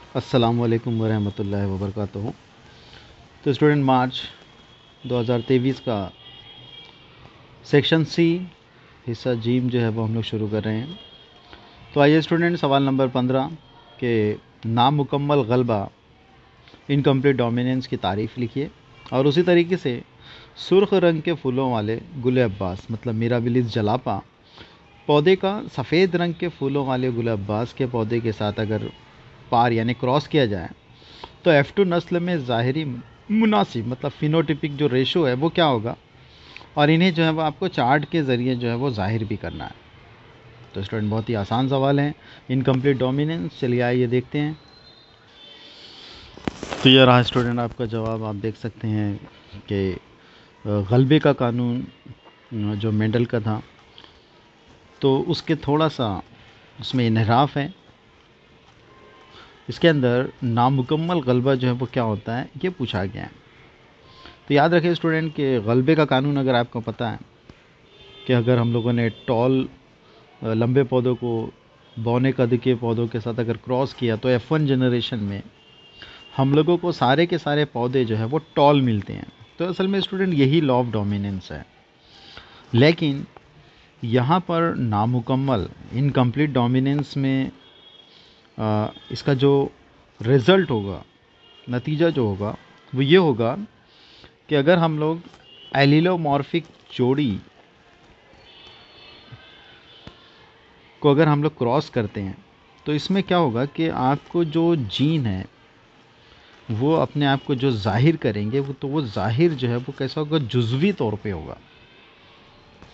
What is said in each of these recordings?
अस्सलाम वालेकुम वरहमतुल्लाहि वबरकातुहू। तो स्टूडेंट, मार्च 2023 का सेक्शन सी हिस्सा जीम जो है वो हम लोग शुरू कर रहे हैं। तो आइए स्टूडेंट, सवाल नंबर 15 के नामुकम्मल गलबा इनकम्प्लीट डोमिनेंस की तारीफ़ लिखिए और उसी तरीके से सुर्ख रंग के फूलों वाले गुल अब्बास मतलब मिराबिलिस जलापा पौधे का सफ़ेद रंग के फूलों वाले गुल अब्बास के पौधे के साथ अगर पार यानी क्रॉस किया जाए तो F2 नस्ल में ज़ाहिरी मुनासिब मतलब फिनोटिपिक जो रेशो है वो क्या होगा, और इन्हें जो है वो आपको चार्ट के ज़रिए जो है वो ज़ाहिर भी करना है। तो स्टूडेंट, बहुत ही आसान सवाल है। इनकम्प्लीट डोमिनेंस, चलिए आइए देखते हैं। तो ये रहा स्टूडेंट आपका जवाब। आप देख सकते हैं कि गलबे का कानून जो मेंडल का था, तो उसके थोड़ा सा उसमें इन्हराफ है। इसके अंदर नामुकम्मल गलबा जो है वो क्या होता है ये पूछा गया है। तो याद रखें स्टूडेंट कि गलबे का कानून अगर आपको पता है कि अगर हम लोगों ने टॉल लंबे पौधों को बौने कद के पौधों के साथ अगर क्रॉस किया तो F1 जनरेशन में हम लोगों को सारे के सारे पौधे जो है वो टॉल मिलते हैं। तो असल में स्टूडेंट यही लॉ ऑफ डोमिनेंस है। लेकिन यहाँ पर नामुकम्मल इनकम्प्लीट डोमिनेंस में इसका जो रिज़ल्ट होगा, नतीजा जो होगा वो ये होगा कि अगर हम लोग एलिलोमॉर्फिक जोड़ी को अगर हम लोग क्रॉस करते हैं तो इसमें क्या होगा कि आपको जो जीन है वो अपने आप को जो ज़ाहिर करेंगे वो ज़ाहिर जो है वो कैसा होगा, जुज़वी तौर पे होगा।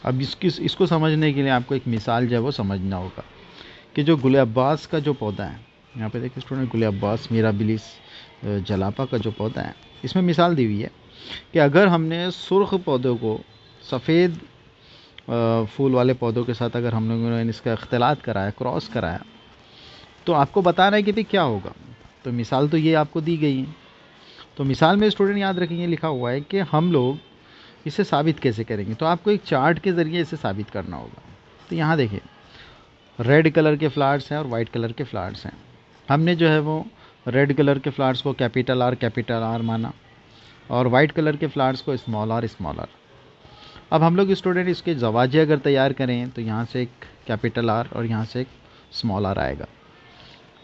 अब इसको समझने के लिए आपको एक मिसाल जो है वो समझना होगा कि जो गुल अब्बास का जो पौधा है, यहाँ पे देखिए स्टूडेंट, गुल अब्बास मिराबिलिस जलापा का जो पौधा है, इसमें मिसाल दी हुई है कि अगर हमने सुर्ख पौधों को सफ़ेद फूल वाले पौधों के साथ अगर हम लोगों ने इसका इख्तिलात कराया, क्रॉस कराया, तो आपको बताना है कि भाई क्या होगा। तो मिसाल तो ये आपको दी गई है। तो मिसाल में स्टूडेंट याद रखेंगे लिखा हुआ है कि हम लोग इसे साबित कैसे करेंगे। तो आपको एक चार्ट के ज़रिए इसे साबित करना होगा। तो यहाँ देखिए, रेड कलर के फ्लावर्स हैं और वाइट कलर के फ्लावर्स हैं। हमने जो है वो रेड कलर के फ्लावर्स को कैपिटल आर माना और वाइट कलर के फ्लावर्स को स्मॉल आर। अब हम लोग स्टूडेंट इसके जवाजे अगर तैयार करें तो यहाँ से एक कैपिटल आर और यहाँ से एक स्मॉल आर आएगा,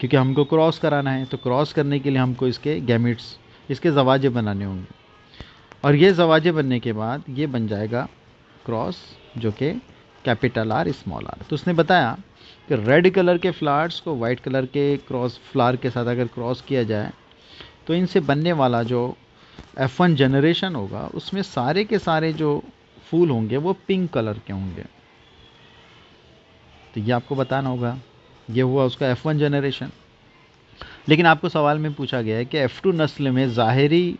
क्योंकि हमको क्रॉस कराना है। तो क्रॉस करने के लिए हमको इसके गैमिट्स, इसके जवाजे बनाने होंगे और ये जवाजे बनने के बाद ये बन जाएगा क्रॉस, जो कि कैपिटल आर स्मॉल आर। तो उसने बताया कि रेड कलर के फ्लावर्स को वाइट कलर के क्रॉस फ्लावर के साथ अगर क्रॉस किया जाए तो इनसे बनने वाला जो F1 जनरेशन होगा उसमें सारे के सारे जो फूल होंगे वो पिंक कलर के होंगे। तो ये आपको बताना होगा। ये हुआ उसका F1 जनरेशन। लेकिन आपको सवाल में पूछा गया है कि F2 नस्ल में ज़ाहिरी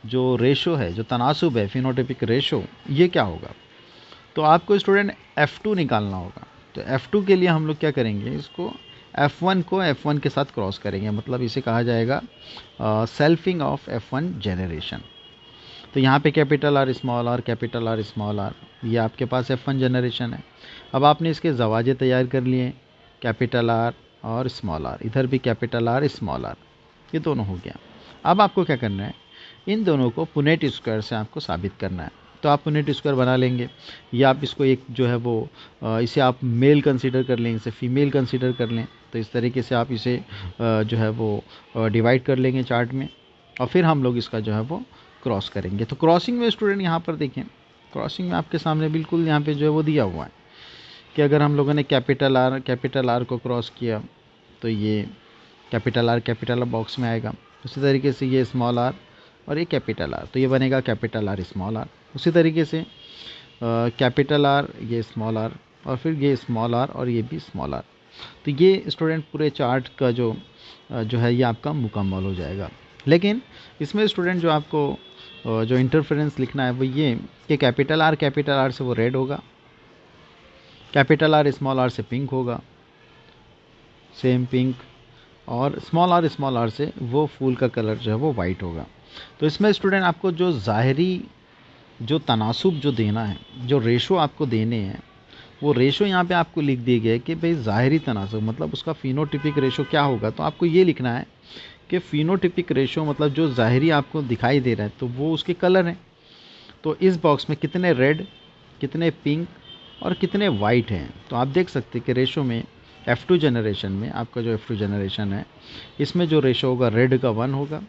जो रेशो है, जो तनासुब है, फिनोटिपिक रेशो, ये क्या होगा। तो आपको स्टूडेंट F2 निकालना होगा। तो F2 के लिए हम लोग क्या करेंगे, इसको F1 को F1 के साथ क्रॉस करेंगे, मतलब इसे कहा जाएगा सेल्फिंग ऑफ F1 जनरेशन। तो यहाँ पे capital R small R, capital R small R, ये आपके पास F1 जनरेशन है। अब आपने इसके जवाजे तैयार कर लिए, कैपिटल आर और स्मॉल आर, इधर भी कैपिटल आर स्मॉल आर, ये दोनों हो गया। अब आपको क्या करना है, इन दोनों को पुनेट स्क्वायर से आपको साबित करना है। तो आप पुनेट स्क्वायर बना लेंगे, या आप इसको एक जो है वो इसे आप मेल कंसीडर कर लें, इसे फीमेल कंसीडर कर लें। तो इस तरीके से आप इसे जो है वो डिवाइड कर लेंगे चार्ट में, और फिर हम लोग इसका जो है वो क्रॉस करेंगे। तो क्रॉसिंग में स्टूडेंट यहाँ पर देखें, क्रॉसिंग में आपके सामने बिल्कुल यहाँ पे जो है वो दिया हुआ है कि अगर हम लोगों ने कैपिटल आर को क्रॉस किया तो ये कैपिटल आर बॉक्स में आएगा। उसी तरीके से ये स्मॉल आर और ये कैपिटल आर, तो ये बनेगा कैपिटल आर स्मॉल आर। उसी तरीके से कैपिटल आर, ये स्मॉल आर, और फिर ये स्मॉल आर और ये भी स्मॉल आर। तो ये स्टूडेंट पूरे चार्ट का जो है ये आपका मुकम्मल हो जाएगा। लेकिन इसमें स्टूडेंट जो आपको जो इंटरफेरेंस लिखना है वो ये कि कैपिटल आर से वो रेड होगा, कैपिटल आर से पिंक होगा, सेम पिंक, और स्मॉल आर से वो फूल का कलर जो है वो वाइट होगा। तो इसमें स्टूडेंट आपको जो ज़ाहिरी जो तनासुब जो देना है, जो रेशो आपको देने हैं, वो रेशो यहाँ पे आपको लिख दिए गए कि भाई ज़ाहिरी तनासुब मतलब उसका फिनोटिपिक रेशो क्या होगा। तो आपको ये लिखना है कि फिनोटिपिक रेशो मतलब जो ज़ाहिरी आपको दिखाई दे रहा है तो वो उसके कलर हैं। तो इस बॉक्स में कितने रेड, कितने पिंक और कितने वाइट हैं। तो आप देख सकते हैं कि रेशो में F2 जनरेशन में, आपका जो F2 जनरेशन है इसमें जो रेशो होगा रेड का 1 होगा,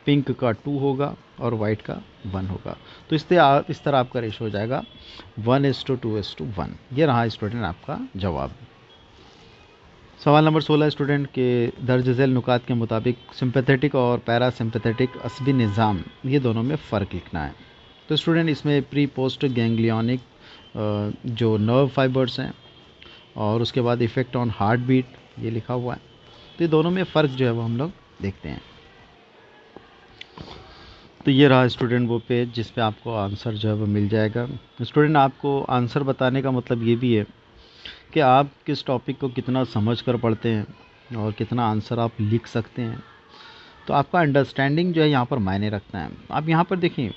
पिंक का 2 होगा और वाइट का 1 होगा। तो इस तरह आपका रेशो हो जाएगा 1:2:1। ये रहा स्टूडेंट आपका जवाब। सवाल नंबर 16 स्टूडेंट के दर्ज झेल नुकात के मुताबिक सिंपैथेटिक और पैरासिम्पैथेटिक असबी निज़ाम ये दोनों में फ़र्क लिखना है। तो स्टूडेंट इसमें प्री पोस्ट गैंग्लियनिक जो नर्व फाइबर्स हैं और उसके बाद इफ़ेक्ट ऑन हार्ट बीट ये लिखा हुआ है। तो ये दोनों में फ़र्क जो है वो हम लोग देखते हैं। तो ये रहा स्टूडेंट वो पेज जिस पे आपको आंसर जो है वो मिल जाएगा। स्टूडेंट आपको आंसर बताने का मतलब ये भी है कि आप किस टॉपिक को कितना समझ कर पढ़ते हैं और कितना आंसर आप लिख सकते हैं। तो आपका अंडरस्टैंडिंग जो है यहाँ पर मायने रखता है। आप यहाँ पर देखिए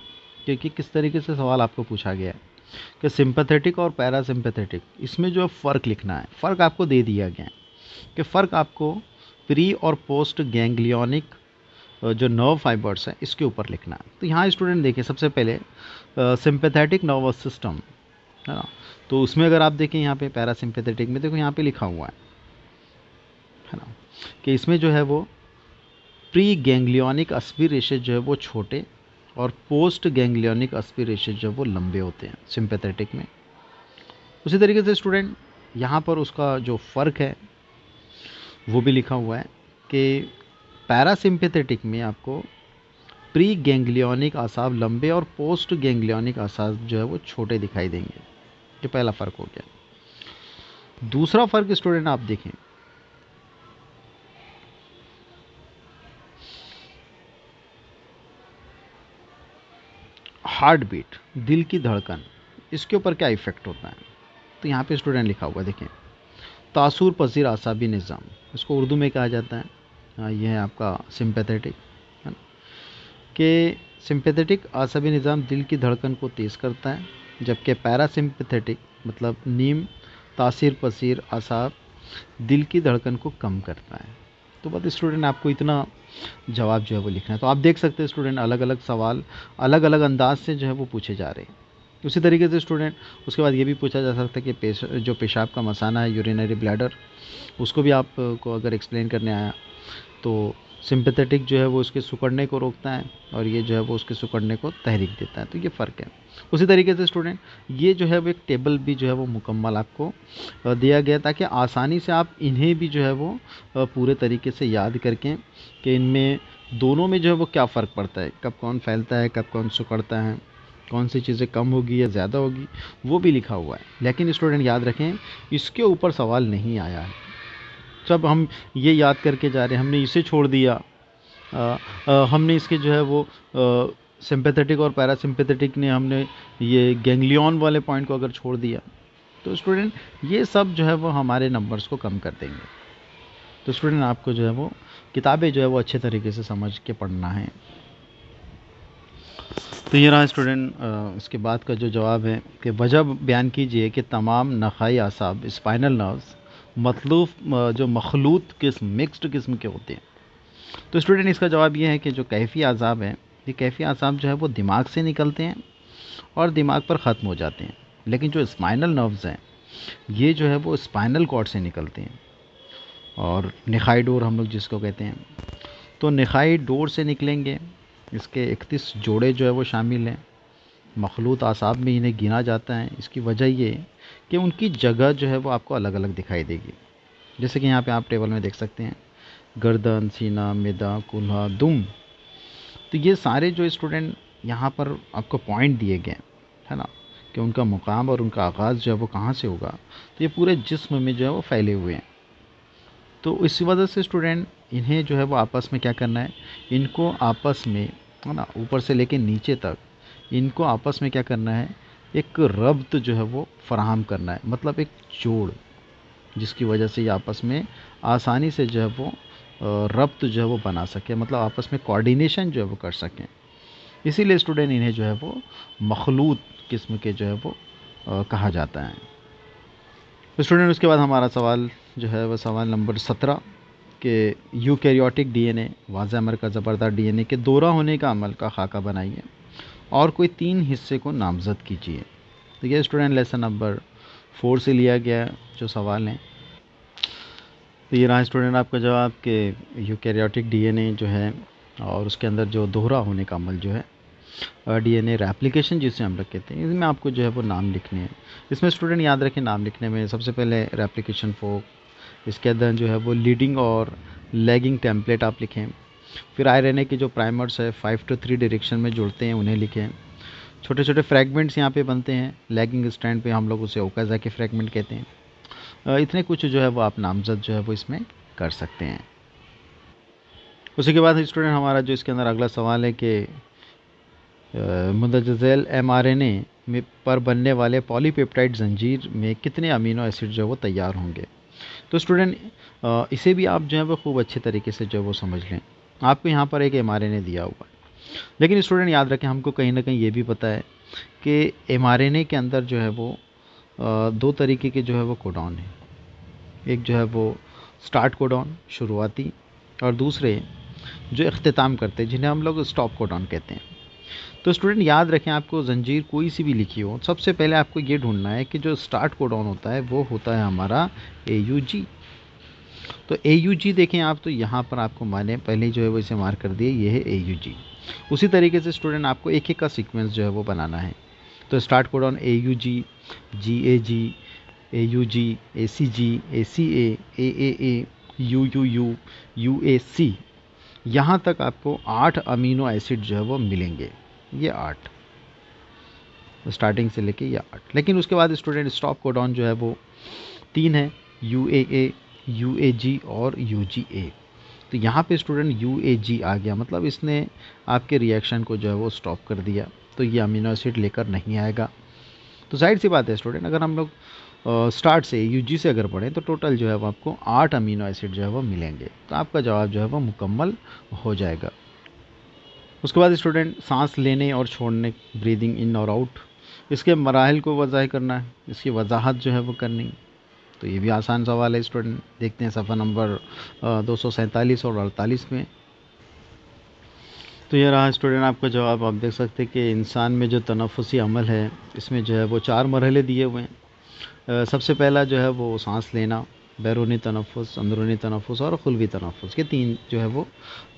कि किस तरीके से सवाल आपको पूछा गया है कि सिंपैथेटिक और पैरासिम्पैथेटिक इसमें जो फ़र्क लिखना है। फ़र्क आपको दे दिया गया है कि फ़र्क आपको प्री और पोस्ट गैंग्लियनिक जो नर्व फाइबर्स हैं इसके ऊपर लिखना है। तो यहाँ स्टूडेंट देखिए सबसे पहले सिंपैथेटिक नर्वस सिस्टम है ना, तो उसमें अगर आप देखें यहाँ पे पैरासिम्पैथेटिक में देखो यहाँ पे लिखा हुआ है ना कि इसमें जो है वो प्री गैंग्लियनिक एस्पिरेशन जो है वो छोटे और पोस्ट गैंग्लियनिक एस्पिरेशन जो है वो लंबे होते हैं सिंपैथेटिक में। उसी तरीके से स्टूडेंट यहाँ पर उसका जो फ़र्क है वो भी लिखा हुआ है कि पैरासिम्पैथेटिक में आपको प्री गैंग्लियनिक आसाब लंबे और पोस्ट गैंग्लियनिक आसाब जो है वो छोटे दिखाई देंगे। ये पहला फ़र्क हो गया। दूसरा फ़र्क स्टूडेंट आप देखें हार्ट बीट, दिल की धड़कन, इसके ऊपर क्या इफ़ेक्ट होता है। तो यहाँ पे स्टूडेंट लिखा हुआ देखें तासुर पसीर आसाबी निज़ाम, इसको उर्दू में कहा जाता है। यह है आपका सिंपैथेटिक है ना, कि सिंपैथेटिक आसाबी निज़ाम दिल की धड़कन को तेज़ करता है, जबकि पैरासिम्पैथेटिक मतलब नीम तासीर पसीर आसाब दिल की धड़कन को कम करता है। तो बस स्टूडेंट आपको इतना जवाब जो है वो लिखना है। तो आप देख सकते हैं स्टूडेंट अलग अलग सवाल अलग अलग अंदाज से जो है वो पूछे जा रहे हैं। उसी तरीके से स्टूडेंट उसके बाद ये भी पूछा जा सकता है कि जो पेशाब का मसाना है यूरिनरी ब्लैडर, उसको भी आपको अगर एक्सप्लेन करने आया तो सिंपैथेटिक जो है वो उसके सिकुड़ने को रोकता है और ये जो है वो उसके सिकुड़ने को तहरीक देता है। तो ये फ़र्क है। उसी तरीके से स्टूडेंट ये जो है वो एक टेबल भी जो है वो मुकम्मल आपको दिया गया ताकि आसानी से आप इन्हें भी जो है वो पूरे तरीके से याद करके कि इनमें दोनों में जो है वो क्या फ़र्क पड़ता है, कब कौन फैलता है, कब कौन सिकुड़ता है, कौन सी चीज़ें कम होगी या ज़्यादा होगी, वो भी लिखा हुआ है। लेकिन स्टूडेंट याद रखें इसके ऊपर सवाल नहीं आया है। जब हम ये याद करके जा रहे हैं, हमने इसे छोड़ दिया, हमने इसके जो है वो सिंपैथेटिक और पैरासिम्पैथेटिक ने हमने ये गैंग्लियन वाले पॉइंट को अगर छोड़ दिया तो स्टूडेंट ये सब जो है वो हमारे नंबर्स को कम कर देंगे। तो स्टूडेंट आपको जो है वो किताबें जो है वो अच्छे तरीके से समझ के पढ़ना है। तो ये रहा स्टूडेंट इसके बाद का जो जवाब है कि वजह बयान कीजिए कि तमाम नखाई आसाब स्पाइनल नर्व्स मतलूफ जो मखलूत किस्म मिक्स्ड किस्म के होते हैं। तो स्टूडेंट इसका जवाब ये है कि जो कैफ़ी आसाब हैं ये कैफ़ी आसाब जो है वो दिमाग से निकलते हैं और दिमाग पर ख़त्म हो जाते हैं, लेकिन जो स्पाइनल नर्व्स हैं ये जो है वो स्पाइनल कॉर्ड से निकलते हैं और निखाई डोर हम लोग जिसको कहते हैं। तो निखाई डोर से निकलेंगे, इसके 31 जोड़े जो है वो शामिल हैं। मखलूत आसाब में इन्हें गिना जाता है। इसकी वजह ये कि उनकी जगह जो है वो आपको अलग अलग दिखाई देगी। जैसे कि यहाँ पे आप टेबल में देख सकते हैं गर्दन, सीना, मैदा, कूल्हा, दुम। तो ये सारे जो स्टूडेंट यहाँ पर आपको पॉइंट दिए गए है ना कि उनका मुकाम और उनका आगाज़ जो है वो कहाँ से होगा, तो ये पूरे जिस्म में जो है वो फैले हुए हैं। तो इसी वजह से स्टूडेंट इन्हें जो है वो आपस में क्या करना है, इनको आपस में है ना ऊपर से लेके नीचे तक इनको आपस में क्या करना है, एक रब्त जो है वो फराहम करना है, मतलब एक जोड़ जिसकी वजह से ये आपस में आसानी से जो है वो रब्त जो है वो बना सके, मतलब आपस में कोऑर्डिनेशन जो है वो कर सकें। इसीलिए स्टूडेंट इन्हें जो है वो मखलूत किस्म के जो है वो कहा जाता है। तो स्टूडेंट उसके बाद हमारा सवाल जो है वह सवाल नंबर 17 कि यूकैरियोटिक डीएनए व अल्जाइमर का ज़बरदार डीएनए के दोहरा होने का अमल का खाका बनाइए और कोई 3 हिस्से को नामज़द कीजिए। तो ये स्टूडेंट लेसन नंबर 4 से लिया गया जो सवाल है। तो ये रहा स्टूडेंट आपका जवाब कि यूकैरियोटिक डीएनए जो है और उसके अंदर जो दोहरा होने का अमल जो है डीएनए रेप्लिकेशन जिसे हम लोग कहते हैं, इसमें आपको जो है वो नाम लिखने हैं। इसमें स्टूडेंट याद रखें नाम लिखने में सबसे पहले रेप्लिकेशन फोक, इसके अंदर जो है वो लीडिंग और लैगिंग टेम्पलेट आप लिखें। फिर आरएनए के जो प्राइमर्स है 5 to 3 डायरेक्शन में जुड़ते हैं उन्हें लिखें। छोटे छोटे फ्रैगमेंट्स यहाँ पे बनते हैं, लैगिंग स्ट्रैंड पे हम लोग उसे ओकाज़की फ्रैगमेंट कहते हैं। इतने कुछ जो है वो आप नामज़द जो है वो इसमें कर सकते हैं। उसी के बाद स्टूडेंट हमारा जो इसके अंदर अगला सवाल है कि मुंदजल एमआरएनए में पर बनने वाले पॉलीपेप्टाइड जंजीर में कितने अमीनो एसिड जो है वो तैयार होंगे। तो स्टूडेंट इसे भी आप जो है वो खूब अच्छे तरीके से जो है वो समझ लें। आपको यहाँ पर एक एमआरएनए दिया हुआ है, लेकिन स्टूडेंट याद रखें हमको कहीं ना कहीं ये भी पता है कि एमआरएनए के अंदर जो है वो 2 तरीके के जो है वो कोडॉन है। एक जो है वो स्टार्ट कोडॉन शुरुआती, और दूसरे जो इख्तिताम करते हैं जिन्हें हम लोग स्टॉप कोडॉन कहते हैं। तो स्टूडेंट याद रखें आपको जंजीर कोई सी भी लिखी हो, सबसे पहले आपको ये ढूंढना है कि जो स्टार्ट कोडॉन होता है वो होता है हमारा AUG। तो AUG देखें आप, तो यहाँ पर आपको मैंने पहले जो है वो इसे मार्क कर दिए, ये है AUG। उसी तरीके से स्टूडेंट आपको एक एक का सीक्वेंस जो है वो बनाना है। तो start codon AUG, GAG, AUG, ACG, ACA, AAA, UUU, UAC, यहाँ तक आपको 8 अमीनो एसिड जो है वो मिलेंगे। ये 8 स्टार्टिंग से लेके ये 8। लेकिन उसके बाद स्टूडेंट स्टॉप कोडॉन जो है वो 3 है, UAA, UAG और UGA। तो यहाँ पे स्टूडेंट UAG आ गया, मतलब इसने आपके रिएक्शन को जो है वो स्टॉप कर दिया, तो ये अमीनो एसिड लेकर नहीं आएगा। तो जाहिर सी बात है स्टूडेंट, अगर हम लोग स्टार्ट से UG से अगर पढ़ें तो टोटल जो है वो आपको 8 अमीनो एसिड जो है वो मिलेंगे। तो आपका जवाब जो है वो मुकम्मल हो जाएगा। उसके बाद स्टूडेंट सांस लेने और छोड़ने, ब्रीदिंग इन और आउट, इसके मराहिल को वज़ाह करना है, इसकी वजाहत जो है वो करनी। तो ये भी आसान सवाल है स्टूडेंट, देखते हैं सफ़ा नंबर 247 और 48 में। तो ये रहा स्टूडेंट आपका जवाब। आप देख सकते हैं कि इंसान में जो तनफ़ुसी अमल है इसमें जो है वो 4 मरहले दिए हुए हैं। सबसे पहला जो है वो सांस लेना, बैरूनी तनफ़ुस, अंदरूनी तनफ़ुस और खुलवी तनफ़ुस, के 3 जो है वो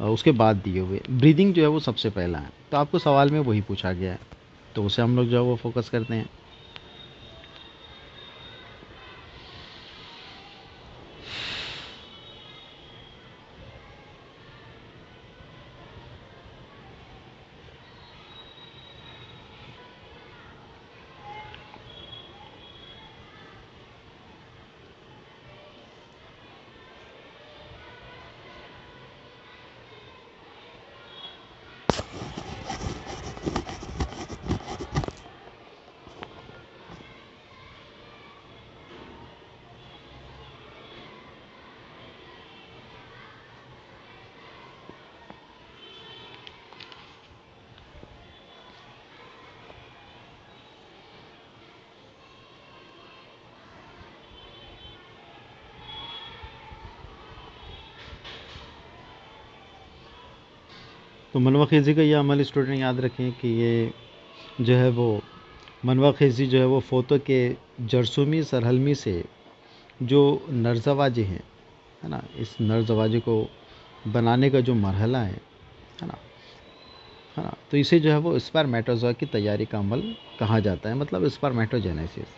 उसके बाद दिए हुए। ब्रीदिंग जो है वो सबसे पहला है, तो आपको सवाल में वही पूछा गया है, तो उसे हम लोग जो है वो फोकस करते हैं। तो मनवा खेज़ी का ये अमल स्टूडेंट याद रखें कि ये जो है वो मनवा खेज़ी जो है वो फोतो के जरसूमी सरहलमी से जो नरजवाजी हैं, है ना, इस नरजवाजी को बनाने का जो मरहला है ना, तो इसे जो है वो स्पर्मेटोज़ोआ की तैयारी का अमल कहा जाता है, मतलब स्पर्मेटोजेनेसिस।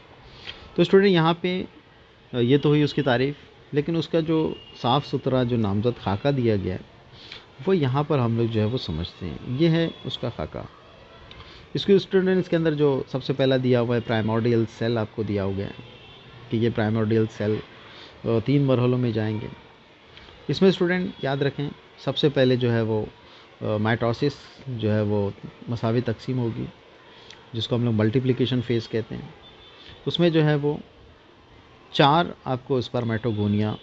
तो स्टूडेंट यहाँ पे ये तो हुई उसकी तारीफ़, लेकिन उसका जो साफ़ सुथरा जो नामज़द खाका दिया गया है वो यहाँ पर हम लोग जो है वो समझते हैं। ये है उसका खाका। इसके स्टूडेंट इसके अंदर जो सबसे पहला दिया हुआ है प्राइमोर्डियल सेल आपको दिया हुआ है कि ये प्राइमोर्डियल सेल 3 मरहलों में जाएंगे। इसमें स्टूडेंट याद रखें सबसे पहले जो है वो माइटोसिस जो है वो मसावी तकसीम होगी, जिसको हम लोग मल्टीप्लिकेशन फेज़ कहते हैं। उसमें जो है वो 4 आपको स्पर्मेटोगोनिया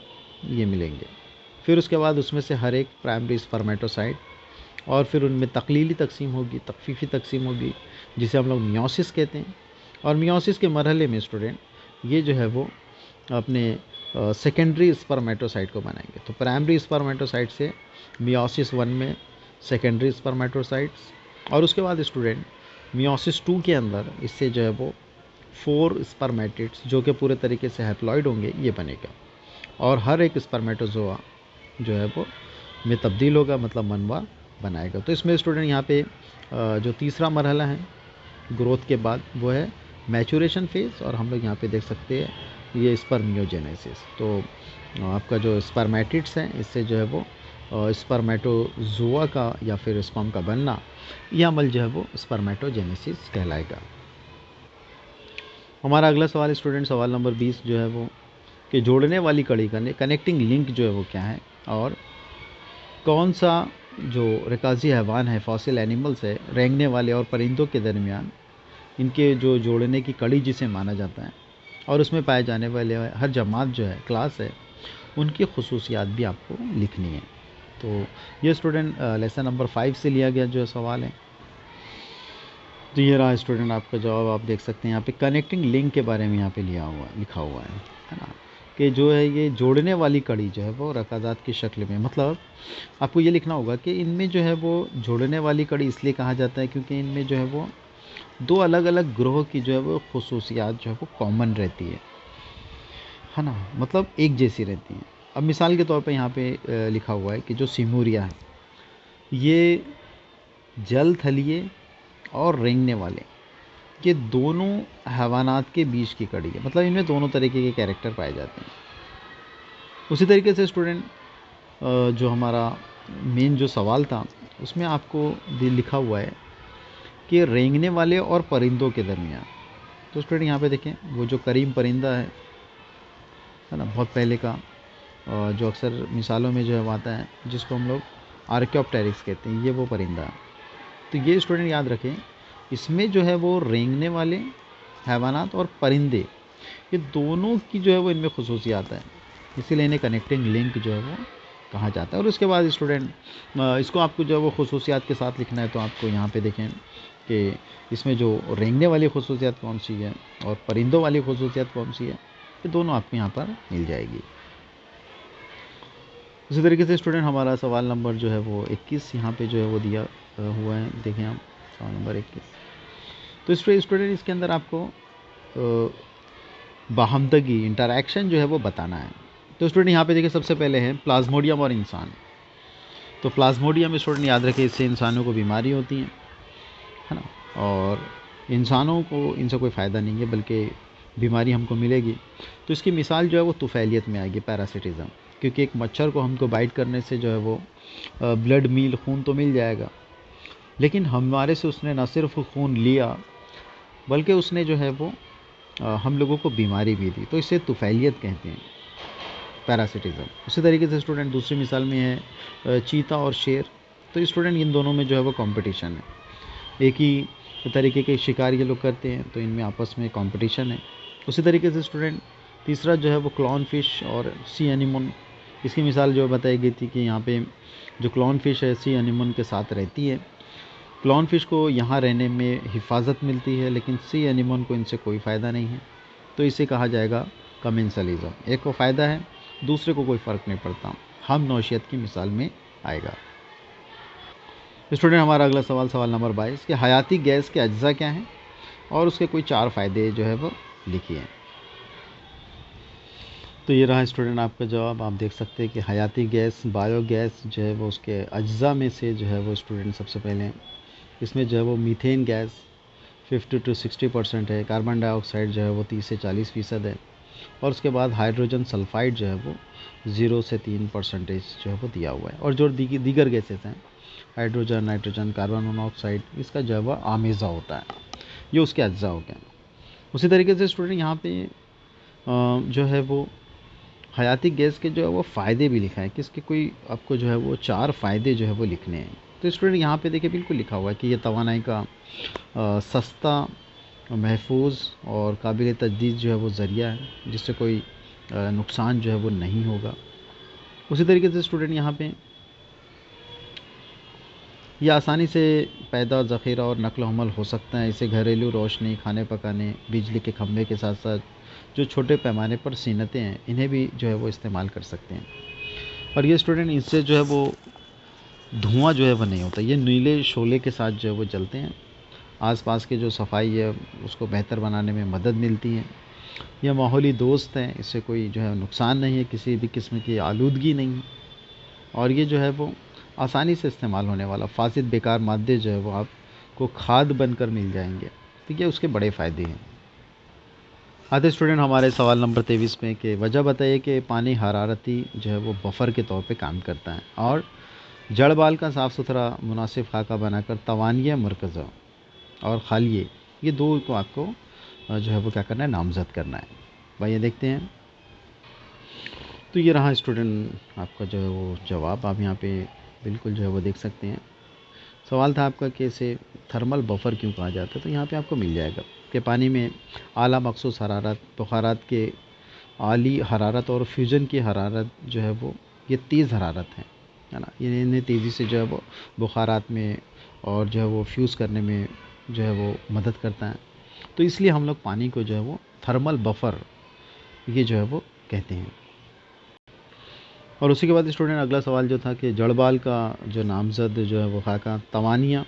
ये मिलेंगे। फिर उसके बाद उसमें से हर एक प्राइमरी स्पर्मेटोसाइट, और फिर उनमें तकलीली तकसीम होगी, तकफीफी तकसीम होगी, जिसे हम लोग मियोसिस कहते हैं। और मियोसिस के मरहले में स्टूडेंट ये जो है वो अपने सेकेंडरी स्पर्मेटोसाइट को बनाएंगे। तो प्राइमरी स्पर्मेटोसाइट से मियोसिस 1 में सेकेंडरी स्पर्मेटोसाइट्स, और उसके बाद स्टूडेंट मियोसिस 2 के अंदर इससे जो है वो 4 स्पर्मेटिड्स जो कि पूरे तरीके से हैप्लॉइड होंगे ये बनेगा, और हर एक स्पर्मेटोजोआ जो है वो में तब्दील होगा, मतलब मनवा बनाएगा। तो इसमें स्टूडेंट यहाँ पे जो तीसरा मरहला है ग्रोथ के बाद वो है मैचुरेशन फेज़, और हम लोग यहाँ पे देख सकते हैं ये स्पर्मियोजेनेसिस। तो आपका जो स्पर्मेटिड्स हैं इससे जो है वो स्पर्मेटोजोआ का या फिर स्पर्म का बनना, यह अमल जो है वो स्पर्मेटोजेनेसिस कहलाएगा। हमारा अगला सवाल स्टूडेंट सवाल नंबर 20 जो है वो कि जोड़ने वाली कड़ी का कनेक्टिंग लिंक जो है वो क्या है, और कौन सा जो रिकाजी हैवान है, फॉसिल एनिमल्स है, रेंगने वाले और परिंदों के दरमियान इनके जो जोड़ने की कड़ी जिसे माना जाता है, और उसमें पाए जाने वाले हर जमात जो है, क्लास है, उनकी खुसूसियात भी आपको लिखनी है। तो ये स्टूडेंट लेसन नंबर 5 से लिया गया जो सवाल है। तो ये रहा स्टूडेंट आपका जवाब। आप देख सकते हैं यहाँ पे कनेक्टिंग लिंक के बारे में यहाँ पे लिखा हुआ है ना, कि जो है ये जोड़ने वाली कड़ी जो है वो रकाजात की शक्ल में, मतलब आपको ये लिखना होगा कि इनमें जो है वो जोड़ने वाली कड़ी इसलिए कहा जाता है क्योंकि इनमें जो है वो 2 अलग अलग ग्रोह की जो है वो खुसूसियात जो है वो कॉमन रहती है ना, मतलब एक जैसी रहती हैं। अब मिसाल के तौर पे यहाँ पे लिखा हुआ है कि जो सिमूरिया है ये जल थलिए और रेंगने वाले, ये दोनों हैवानात के बीच की कड़ी है, मतलब इनमें दोनों तरीके के कैरेक्टर पाए जाते हैं। उसी तरीके से स्टूडेंट जो हमारा मेन जो सवाल था उसमें आपको लिखा हुआ है कि रेंगने वाले और परिंदों के दरमियान। तो स्टूडेंट यहाँ पे देखें वो जो करीम परिंदा है ना, बहुत पहले का, जो अक्सर मिसालों में जो है आता है, जिसको हम लोग आर्कियोप्टेरिक्स कहते हैं, ये वो परिंदा है। तो ये स्टूडेंट याद रखें, इसमें जो है वो रेंगने वाले हैवानात और परिंदे, ये दोनों की जो है वो इनमें खुसूसियात है, इसीलिए इन्हें कनेक्टिंग लिंक जो है वो कहा जाता है। और उसके बाद स्टूडेंट इसको आपको जो है वो खुसूसियात के साथ लिखना है, तो आपको यहाँ पे देखें कि इसमें जो रेंगने वाली खुसूसियात कौन सी है और परिंदों वाली खुसूसियात कौन सी है, ये दोनों आपको यहाँ पर मिल जाएगी। उसी तरीके से स्टूडेंट हमारा सवाल नंबर जो है वो 21 यहाँ पे जो है वो दिया हुआ है, देखें आप सवाल नंबर 21। तो स्टूडेंट इसके अंदर आपको बाहमदगी, इंटरैक्शन जो है वो बताना है। तो स्टूडेंट यहाँ पे देखिए सबसे पहले है प्लाज्मोडियम और इंसान। तो प्लाज्मोडियम स्टूडेंट याद रखें, इससे इंसानों को बीमारी होती है ना, और इंसानों को इनसे कोई फ़ायदा नहीं है बल्कि बीमारी हमको मिलेगी। तो इसकी मिसाल जो है वो तुफैलियत में आएगी, पैरासिटिज़म, क्योंकि एक मच्छर को हमको बाइट करने से जो है वो ब्लड मील खून तो मिल जाएगा, लेकिन हमारे से उसने न सिर्फ खून लिया बल्कि उसने जो है वो हम लोगों को बीमारी भी दी, तो इसे तुफैलियत कहते हैं, पैरासिटिज़म। उसी तरीके से स्टूडेंट दूसरी मिसाल में है चीता और शेर। तो स्टूडेंट इन दोनों में जो है वो कंपटीशन है, एक ही तरीके के शिकार ये लोग करते हैं, तो इनमें आपस में कंपटीशन है। उसी तरीके से स्टूडेंट तीसरा जो है वो क्लॉन फिश और सी एनिमोन। इसकी मिसाल जो बताई गई थी कि यहाँ पे जो क्लॉन फिश है सी एनिमोन के साथ रहती है। क्लॉन फिश को यहाँ रहने में हिफाजत मिलती है, लेकिन सी एनिमोन को इनसे कोई फ़ायदा नहीं है, तो इसे कहा जाएगा कमेंसलिज्म। एक को फ़ायदा है, दूसरे को कोई फ़र्क नहीं पड़ता, हम नौशियत की मिसाल में आएगा। स्टूडेंट हमारा अगला सवाल सवाल नंबर 22 कि हयाती गैस के अज्जा क्या हैं और उसके कोई 4 फ़ायदे जो है वो लिखिए। तो ये रहा स्टूडेंट आपका जवाब। आप देख सकते हैं कि हयाती गैस, बायोगैस जो है वो उसके अज्जा में से जो है वो स्टूडेंट सबसे पहले इसमें जो है वो मीथेन गैस 50 to 60% है, कार्बन डाइऑक्साइड जो है वो 30 से 40% है, और उसके बाद हाइड्रोजन सल्फाइड जो है वो 0 से 3% जो है वो दिया हुआ है। और जो दीगर गैसेस हैं हाइड्रोजन, नाइट्रोजन, कार्बन मोनोऑक्साइड, इसका जो है वह आमेज़ा होता है, ये उसके अज्जा हो गया। उसी तरीके से स्टूडेंट यहाँ पे जो है वो हयाती गैस के जो है वो फ़ायदे भी लिखा है कि इसके कोई आपको जो है वो 4 फ़ायदे जो है वो लिखने हैं। तो स्टूडेंट यहाँ पे देखिए बिल्कुल लिखा हुआ है कि ये तवानाई का सस्ता, महफूज और काबिल तजदीद जो है वो ज़रिया है, जिससे कोई नुकसान जो है वो नहीं होगा। उसी तरीके से स्टूडेंट यहाँ पे ये आसानी से पैदा, ज़ख़ीरा और नक़्ल हमल हो सकता है। इसे घरेलू रोशनी, खाने पकाने, बिजली के खंभे के साथ साथ जो छोटे पैमाने पर सीनतें हैं इन्हें भी जो है वो इस्तेमाल कर सकते हैं। और ये स्टूडेंट इससे जो है वो धुआं जो है वो नहीं होता, ये नीले शोले के साथ जो है वो जलते हैं। आसपास के जो सफाई है उसको बेहतर बनाने में मदद मिलती है। यह माहौली दोस्त हैं, इससे कोई जो है नुकसान नहीं है, किसी भी किस्म की आलूदगी नहीं है। और ये जो है वो आसानी से इस्तेमाल होने वाला फासिद बेकार मादे जो है वो आपको खाद बनकर मिल जाएंगे। तो ये उसके बड़े फ़ायदे हैं। आते स्टूडेंट हमारे सवाल नंबर 23 में कि वजह बताइए कि पानी हरारती जो है वो बफ़र के तौर पे काम करता है और जड़ बाल का साफ़ सुथरा मुनासिब खाका बनाकर तवानिय मरकज़ा और खालिए, ये दो को आपको जो है वो क्या करना है, नामज़द करना है। भाई ये देखते हैं। तो ये रहा स्टूडेंट आपका जो है वो जवाब, आप यहाँ पे बिल्कुल जो है वो देख सकते हैं। सवाल था आपका कि इसे थर्मल बफर क्यों कहा जाता है, तो यहाँ पे आपको मिल जाएगा कि पानी में आला मखसूस हरारत, बुखारात के आली हरारत और फ्यूज़न की हरारत जो है वो ये तेज़ हरारत है ना, ये इन्हें तेज़ी से जो है वो बुखारात में और जो है वो फ्यूज़ करने में जो है वो मदद करता है। तो इसलिए हम लोग पानी को जो है वो थर्मल बफर ये जो है वो कहते हैं। और उसी के बाद स्टूडेंट अगला सवाल जो था कि जड़बाल का जो नामज़द जो है वो खाका तवानिया,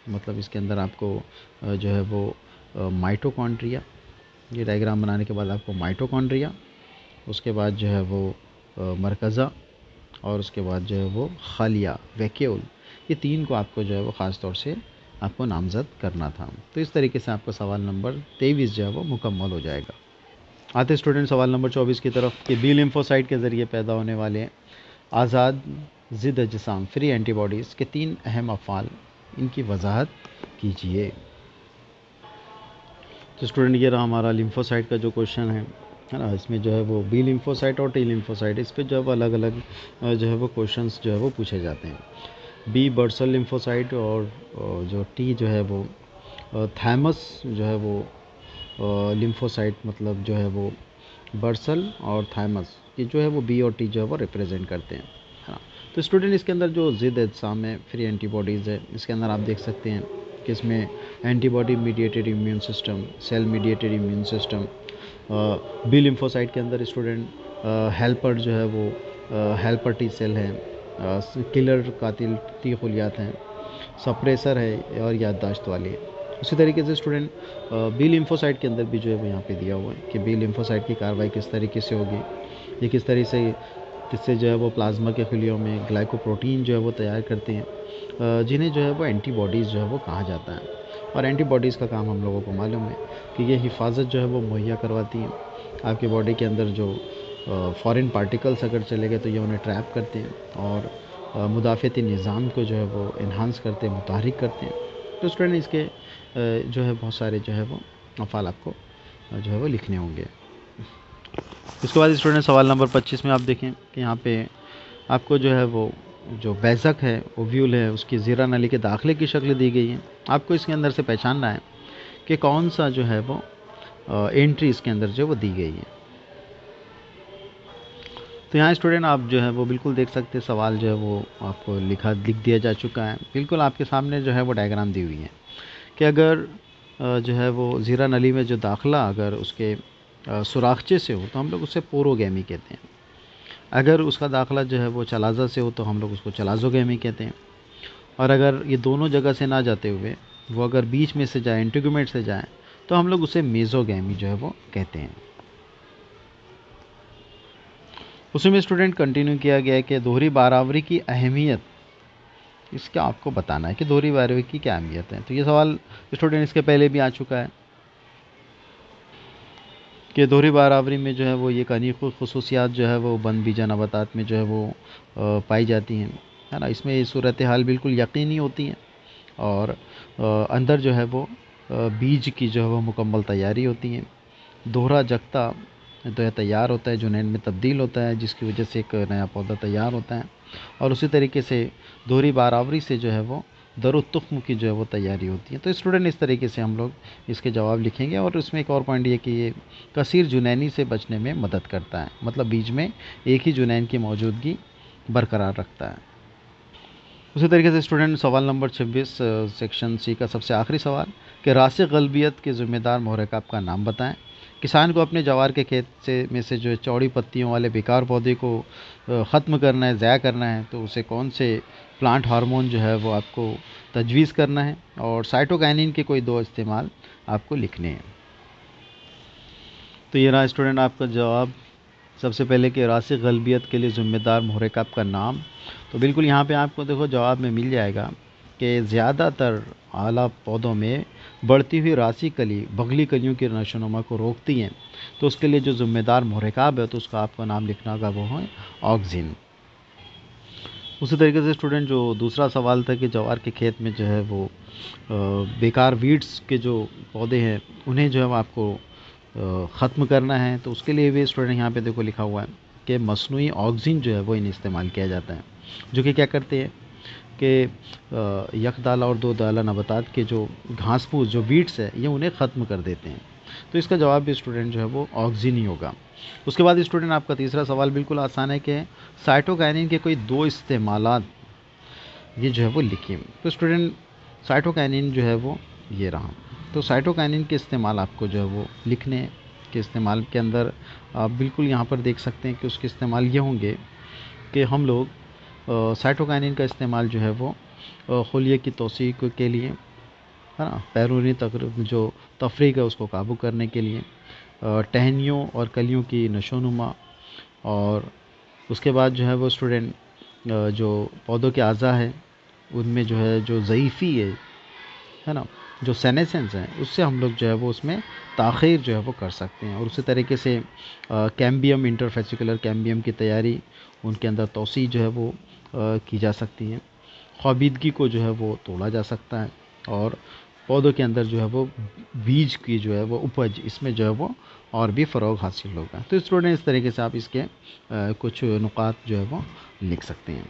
मतलब इसके अंदर आपको जो है वो माइटोकॉन्ड्रिया, ये डायग्राम बनाने के बाद आपको माइटोकॉन्ड्रिया, उसके बाद जो है वो मरकज़ा और उसके बाद जो है वो खालिया वैक्यूल, ये तीन को आपको जो है वो ख़ास तौर से आपको नामज़द करना था। तो इस तरीके से आपका सवाल नंबर 23 जो है वो मुकम्मल हो जाएगा। आते स्टूडेंट सवाल नंबर 24 की तरफ कि बी लिम्फोसाइट के ज़रिए पैदा होने वाले आज़ाद ज़िद अजसाम फ्री एंटीबॉडीज़ के 3 अहम अफ़ाल, इनकी वजाहत कीजिए। तो स्टूडेंट ये रहा हमारा लिम्फोसाइट का जो क्वेश्चन है ना, इसमें जो है वो बी लिम्फोसाइट और टी लिम्फोसाइट, इस पर जो है अलग अलग जो है वो क्वेश्चंस जो है वो पूछे जाते हैं। बी बर्सल लिम्फोसाइट और जो टी जो है वो थैमस जो है वो लिम्फोसाइट, मतलब जो है वो बर्सल और थाइमस, ये जो है वो बी और टी जो है वो रिप्रेजेंट करते हैं, है ना। तो स्टूडेंट इसके अंदर जो ज़िद अजसाम है, फ्री एंटीबॉडीज़ है, इसके अंदर आप देख सकते हैं कि इसमें antibody mediated immune system, cell mediated immune system, B lymphocyte के अंदर स्टूडेंट हेल्पर जो है वो हेल्पर टी सेल है, किलर कातिल टी खुलियात हैं, सप्रेसर है और याददाश्त वाली है। उसी तरीके से स्टूडेंट बी लिम्फोसाइट के अंदर भी जो है वो यहाँ पे दिया हुआ है कि बी लिम्फोसाइट की कार्रवाई किस तरीके से होगी, ये किस तरीके से जिससे जो है वो प्लाज्मा के खिलियों में ग्लाइकोप्रोटीन जो है वो तैयार करते हैं, जिन्हें जो है वो एंटीबॉडीज़ जो है वो कहा जाता है। और एंटीबॉडीज़ का काम हम लोगों को मालूम है कि ये हिफाजत जो है वो मुहैया करवाती हैं। आपके बॉडी के अंदर जो फॉरेन पार्टिकल्स अगर चले गए तो ये उन्हें ट्रैप करते हैं और मुदाफ़ती निज़ाम को जो है वो इन्हांस करते हैं, मुतहरिक करते हैं। तो स्टूडेंट इसके जो है बहुत सारे जो है वो अफ़ाल आपको जो है वो लिखने होंगे। इसके बाद स्टूडेंट सवाल नंबर 25 में आप देखें कि यहाँ पे आपको जो है वो जो बैज़क है, ओव्यूल है, उसकी ज़ीरा नली के दाखिले की शक्ल दी गई है। आपको इसके अंदर से पहचानना है कि कौन सा जो है वो एंट्री इसके अंदर जो वो दी गई है। तो यहाँ स्टूडेंट आप जो है वो बिल्कुल देख सकते हैं, सवाल जो है वो आपको लिख दिया जा चुका है। बिल्कुल आपके सामने जो है वो डायग्राम दी हुई है कि अगर जो है वो ज़ीरा नली में जो दाखिला अगर उसके सुराखचे से हो तो हम लोग उसे पोरोगैमी कहते हैं। अगर उसका दाखिला जो है वो चलाज़ा से हो तो हम लोग उसको चलाज़ोगैमी कहते हैं। और अगर ये दोनों जगह से ना जाते हुए वो अगर बीच में से जाए, इंटीग्यूमेट से जाए, तो हम लोग उसे मेज़ोगैमी जो है वो कहते हैं। उसी में स्टूडेंट कंटिन्यू किया गया है कि दोहरी बारावरी की अहमियत, इसका आपको बताना है कि दोहरी बारावरी की क्या अहमियत है। तो ये सवाल स्टूडेंट इसके पहले भी आ चुका है कि दोहरी बारावरी में जो है वो ये कनीक़ ख़ुसूसियात जो है वो बंद बीजा नबातात में जो है वो पाई जाती हैं, है ना। इसमें ये सूरत हाल बिल्कुल यकीनी होती हैं और अंदर जो है वो बीज की जो है वो मुकम्मल तैयारी होती है। दोहरा जख्ता तो यह तैयार होता है, जुनैन में तब्दील होता है, जिसकी वजह से एक नया पौधा तैयार होता है। और उसी तरीके से दोहरी बारावरी से जो है वो दरुत्तुख्म की जो है वो तैयारी होती है। तो स्टूडेंट इस तरीके से हम लोग इसके जवाब लिखेंगे। और इसमें एक और पॉइंट ये कि ये कसीर जुनैनी से बचने में मदद करता है, मतलब बीज में एक ही जुनैन की मौजूदगी बरकरार रखता है। उसी तरीके से स्टूडेंट सवाल नंबर 26 सेक्शन सी का सबसे आखिरी सवाल कि रासिख़ ग़ल्बियत के ज़िम्मेदार महरक का नाम बताएं। किसान को अपने जवार के खेत में से जो चौड़ी पत्तियों वाले बेकार पौधे को ख़त्म करना है, ज़ाया करना है, तो उसे कौन से प्लांट हार्मोन जो है वो आपको तजवीज़ करना है, और साइटोकाइनिन के कोई 2 इस्तेमाल आपको लिखने हैं। तो ये रहा स्टूडेंट आपका जवाब। सबसे पहले कि रासी गलबियत के लिए ज़िम्मेदार मुहर्रिक का नाम। तो बिल्कुल यहाँ पे आपको देखो जवाब में मिल जाएगा कि ज़्यादातर आला पौधों में बढ़ती हुई रासी कली बगली कलियों की नशोनुमा को रोकती हैं, तो उसके लिए जो ज़िम्मेदार मुहर्रिकाब है तो उसका आपको नाम लिखना होगा, वो है ऑक्सिन। उसी तरीके से स्टूडेंट जो दूसरा सवाल था कि जवार के खेत में जो है वो बेकार वीड्स के जो पौधे हैं उन्हें जो है आपको ख़त्म करना है, तो उसके लिए भी स्टूडेंट यहाँ पे देखो लिखा हुआ है कि मसनूई ऑक्सिन जो है वो इन्हें इस्तेमाल किया जाता है, जो कि क्या करते हैं कि यकदाला और दो दाला नबातात के जो घास फूस जो वीड्स है ये उन्हें ख़त्म कर देते हैं। तो इसका जवाब भी स्टूडेंट जो है वो ऑक्सिन ही होगा। उसके बाद स्टूडेंट आपका तीसरा सवाल बिल्कुल आसान है कि साइटोकाइनिन के कोई 2 इस्तेमालात ये जो है वो लिखिए। तो स्टूडेंट साइटोकाइनिन जो है वो ये रहा। तो साइटोकाइनिन के इस्तेमाल आपको जो है वो लिखने के इस्तेमाल के अंदर आप बिल्कुल यहाँ पर देख सकते हैं कि उसके इस्तेमाल ये होंगे कि हम लोग साइटोकाइनिन का इस्तेमाल जो है वो खुलिये की तौसीक के लिए, है ना, बैरूनी जो तफरीक है उसको काबू करने के लिए, टहनियों और कलियों की नशोनुमा, और उसके बाद जो है वो स्टूडेंट जो पौधों के अज़ा है उनमें जो है जो ज़ईफ़ी है ना, जो सेनेसेंस हैं उससे हम लोग जो है वो उसमें ताख़ीर जो है वो कर सकते हैं। और उसी तरीके से कैम्बियम इंटरफेसिकुलर कैम्बियम की तैयारी, उनके अंदर तोसी जो है वो की जा सकती है। ख़्वाबीदगी को जो है वो तोड़ा जा सकता है, और पौधों के अंदर जो है वो बीज की जो है वो उपज, इसमें जो है वो और भी फ़रोग़ हासिल होगा। तो स्टूडेंट इस तरीके से आप इसके कुछ नुकात जो है वो लिख सकते हैं।